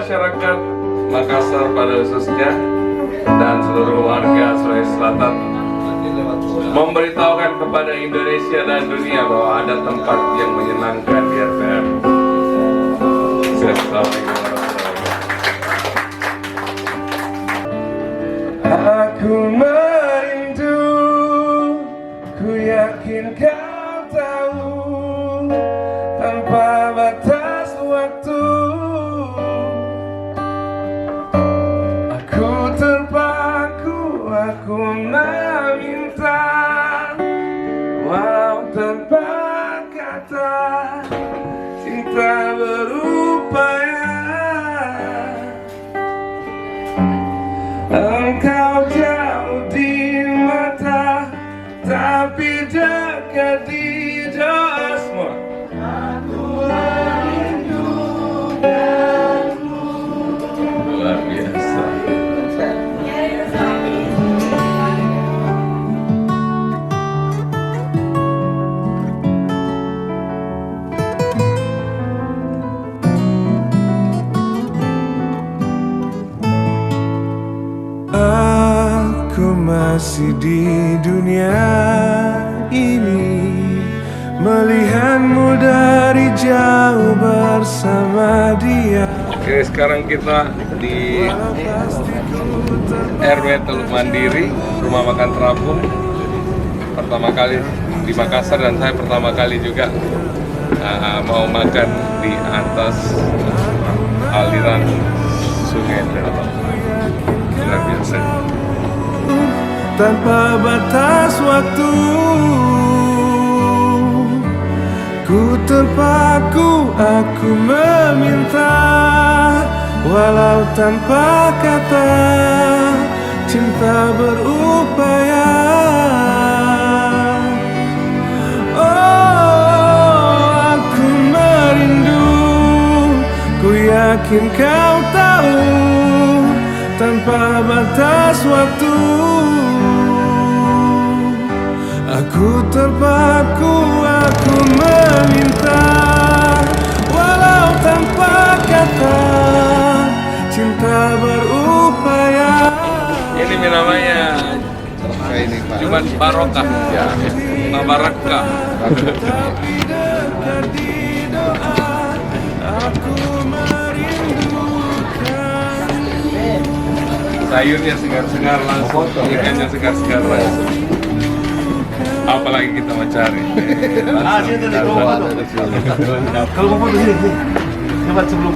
masyarakat Makassar pada khususnya dan seluruh warga Sulawesi Selatan memberitahukan kepada Indonesia dan dunia bahwa ada tempat yang menyenangkan di RPM. Assalamualaikum warahmatullahi wabarakatuh. Aku merindu, ku yakin kau tahu, tanpa batas waktu. Aku terpaku, aku meminta, walau tanpa kata, cinta berupaya. Engkau jauh di mata, tapi dekat di doa semua. Aku merindukanmu. Luar biasa. Aku masih di dunia ini, melihatmu dari jauh bersama dia. Oke, sekarang kita di RW Teluk Mandiri, rumah makan terapung. Pertama kali di Makassar dan saya pertama kali juga mau makan di atas aliran sungai Terapung. Luar biasa. Tanpa batas waktu, ku terpaku, aku meminta, walau tanpa kata, cinta berupaya. Oh, aku merindu, ku yakin kau tahu, tanpa batas waktu. Aku terpaku, aku meminta, walau tanpa kata, cinta berupaya. Ini namanya Jumat Barokah, ya, Mabarakah. Sayurnya segar-segar langsung, ikannya segar-segar langsung. Apalagi kita mau cari. Kalau mau foto sini, coba sebelum.